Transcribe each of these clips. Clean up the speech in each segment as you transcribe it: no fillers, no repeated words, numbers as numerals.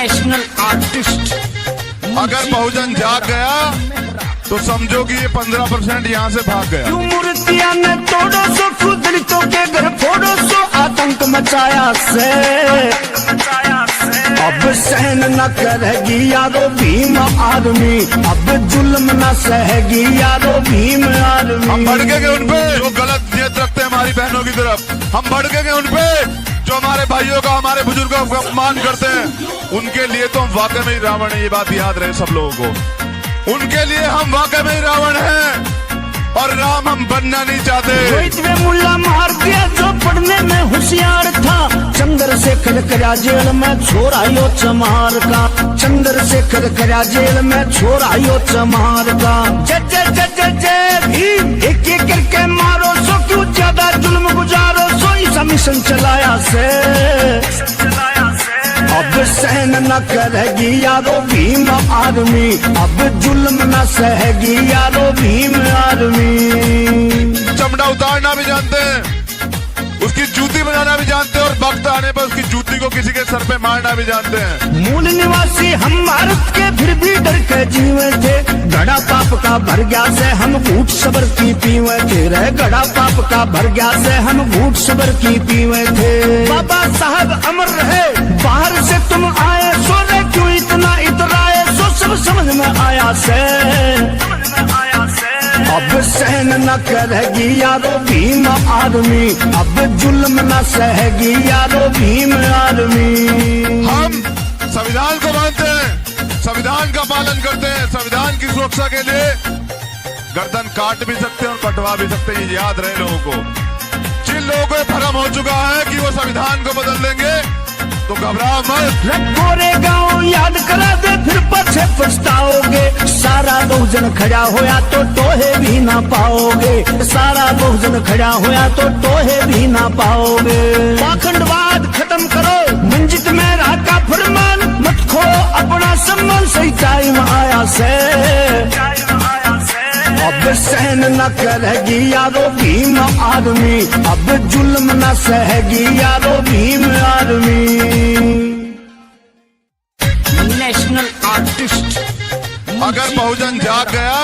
National artist. अगर बहुजन जाग गया तो समझो कि ये 15% यहाँ से भाग गया। क्यों मूर्तियां ने तोड़ो सो, दलितों के घर फोड़ो सो, आतंक मचाया से अब सहन न करेगी यारो भीम आर्मी, अब जुल्म न सहेगी यारो भीम आर्मी। हम भड़केंगे उनपे जो गलत नियत रखते हैं हमारी बहनों की तरफ। हम भड़केंगे उनपे जो हमारे भाइयों का, हमारे बुजुर्गों का अपमान करते हैं। उनके लिए तो हम वाकई में ही रावण है, ये बात याद रहे सब लोगों को। उनके लिए हम वाकई में ही रावण हैं और राम हम बनना नहीं चाहते। मुल्ला मार दिया जो पढ़ने में होशियार था, चंद्रशेखर करा जेल में छोरा यो चमार का, चंद्रशेखर करा जेल में छोरा यो चमार का। जय जय जय जय जय भीम, एक एक करके मारो सो, क्यों ज्यादा जुल्म गुजारो सो, ऐसा मिशन चलाया से अब सहन न करेगी यारो भीम आर्मी, अब जुल्म न सहेगी यारो भीम आर्मी। चमड़ा उतारना भी जानते हैं, उसकी जूती बनाना भी जानते हैं और वक्त आने पर उसकी जूती को किसी के सर पे मारना भी जानते हैं। मूल निवासी हम भारत के फिर भी डर के जीवे थे, घड़ा पाप का भर गया से हम घूट सबर की पीवे थे रे, घड़ा पाप का भर गया से हम घूट सबर की पीवे थे। बाबा साहब अमर रहे, बाहर से तुम आए सो रे, क्यों इतना इतराए सो, सब समझ में आया से अब सहन न करेगी यारो भीम आर्मी, अब जुल्म न सहेगी यारो भीम आर्मी। हम संविधान को मानते हैं, संविधान का पालन करते हैं, संविधान की सुरक्षा के लिए गर्दन काट भी सकते हैं और कटवा भी सकते हैं, ये याद रहे लोगों को। जिन लोगों को भ्रम हो चुका है कि वो संविधान को बदल देंगे तो घबराओ मत। गोरे गाँव याद करा दे फिर पछे पछताओगे, सारा बहुजन खड़ा होया तो टोहे भी ना पाओगे, सारा बहुजन खड़ा होया तो टोहे भी ना पाओगे। पाखंडवाद खत्म करो, मंजित में रहा का फरमान, मत खो अपना सम्मान, सही टाइम आया से अब सहन न करेगी यारो भीम आर्मी, अब जुल्म न सहेगी यारो भीम आर्मी। National artist. अगर बहुजन जाग गया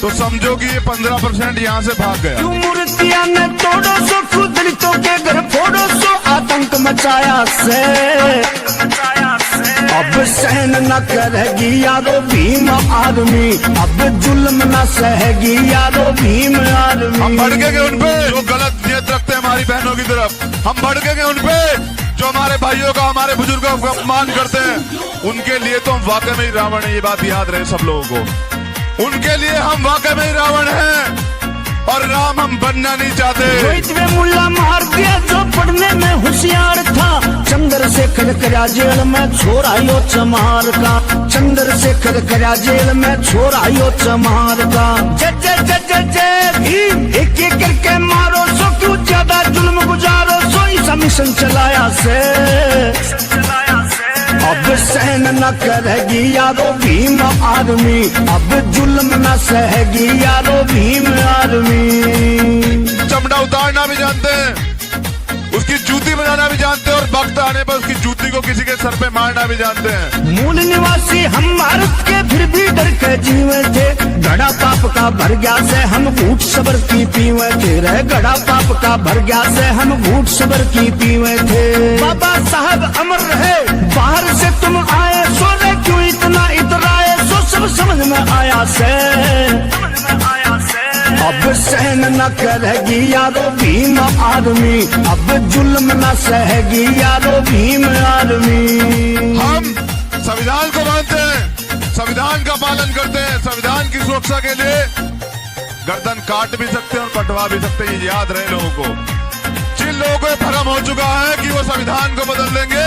तो समझो कि ये 15% यहाँ से भाग गया। क्यों मूर्तियां ने तोड़ो सो, दलितों के घर फोड़ो सो, आतंक मचाया से अब सहन न करेगी यारो भीम आर्मी, अब जुल्म न सहेगी यारो भीम आर्मी। हम भड़केंगे उनपे जो गलत नियत रखते हैं हमारी बहनों की तरफ। हम भड़केंगे उनपे जो हमारे भाइयों का, हमारे बुजुर्गों का अपमान करते हैं। उनके लिए तो हम वाकई में ही रावण है, ये बात याद रहे सब लोगों को। उनके लिए हम वाकई में ही रावण हैं और राम हम बनना नहीं चाहते। मुल्ला मार दिया जो पढ़ने में होशियार था, चंद्रशेखर करा जेल में छोरा यो चमार का, चंद्रशेखर करा जेल में छोरा यो चमार का। जय जय जय जय जय भीम, एक एक करके मारो सो, क्यों ज्यादा जुल्म गुजारो सो, ऐसा मिशन चलाया से अब सहन न करेगी यारो भीम आर्मी, अब जुल्म न सहेगी यारो भीम आर्मी। चमड़ा उतारना भी जानते हैं, उसकी जूती बनाना भी जानते हैं और वक्त आने पर उसकी जूती को किसी के सर पे मारना भी जानते हैं। मूल निवासी हम भारत के फिर भी डर के जीवे थे, घड़ा पाप का भर गया से हम घूट सबर की पीवे थे रे, घड़ा पाप का भर गया से हम घूट सबर की पीवे थे। बाबा साहब अमर रहे, बाहर से तुम आए सो रे, क्यों इतना इतराए सो, सब समझ में आया से अब सहन न करेगी यारो भीम आर्मी, अब जुल्म न सहेगी यारो भीम आर्मी। हम संविधान को मानते हैं, संविधान का पालन करते हैं, संविधान की सुरक्षा के लिए गर्दन काट भी सकते हैं और कटवा भी सकते हैं, ये याद रहे लोगों को। जिन लोगों को भ्रम हो चुका है कि वो संविधान को बदल देंगे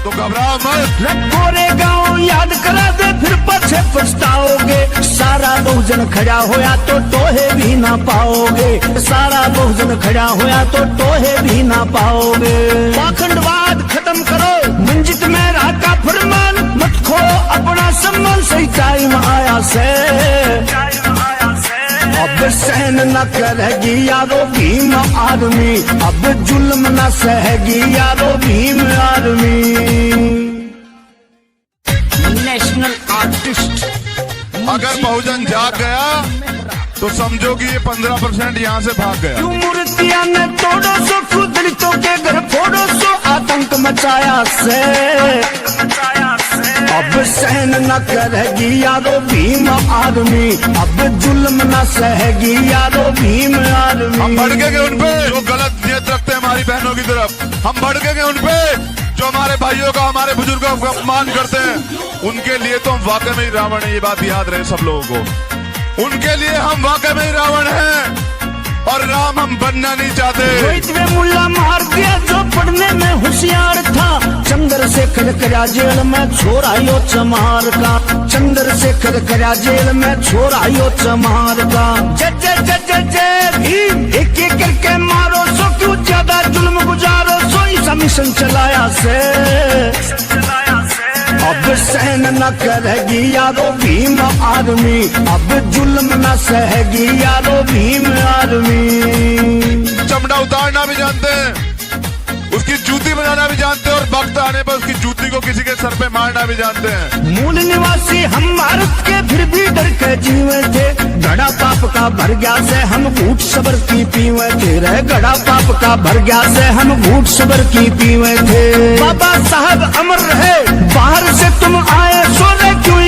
तो घबराओ मत। गोरे गाँव याद करा दे फिर पछे पछताओगे, सारा बहुजन खड़ा होया तो टोहे भी ना पाओगे, सारा बहुजन खड़ा होया तो टोहे भी ना पाओगे। पाखंडवाद खत्म करो, मंजित में रहा का फरमान, मत खो अपना सम्मान, सही टाइम आया से अब सहन न करेगी यारो भीम आर्मी, अब जुल्म न सहेगी यारो भीम आर्मी। समझो कि ये 15% यहाँ से भाग गया। क्यों मूर्तियां ने तोड़ो सो, क्यों दलितों के घर फोड़ो सो, आतंक मचाया से अब सहन न करेगी यारो भीम आर्मी, अब जुल्म न सहेगी यारो भीम आर्मी। हम भड़केंगे उनपे जो गलत नियत रखते हैं हमारी बहनों की तरफ। हम भड़केंगे उनपे जो हमारे भाइयों का, हमारे बुजुर्गों का अपमान करते हैं। उनके लिए तो हम वाकई में ही रावण है, ये बात याद रहे सब लोगों को। उनके लिए हम वाकई में ही रावण हैं और राम हम बनना नहीं चाहते। रोहित में मुल्ला मार दिया जो पढ़ने में होशियार था, चंद्रशेखर करा जेल में छोरायो चमार का, चंद्रशेखर करा जेल में छोरायो चमार का। जय जय जय जय जय भीम, एक एक करके मारो सो, क्यों ज्यादा जुल्म गुजारो सो, ऐसा मिशन चलाया से अब सहन न करेगी यारो भीम आर्मी, अब जुल्म न सहेगी यारो भीम आर्मी। चमड़ा उतारना भी जानते हैं, उसकी जूती बनाना भी जानते हैं और वक्त आने पर उसकी जूती को किसी के सर पे मारना भी जानते हैं। मूल निवासी हम भारत के फिर भी डर के जीवे थे, घड़ा पाप का भर गया से हम घूट सबर की पीवे थे रे, घड़ा पाप का भर गया से हम घूट सबर की पीवे थे। बाबा साहब अमर रहे, बाहर से तुम आए सो रे, क्यों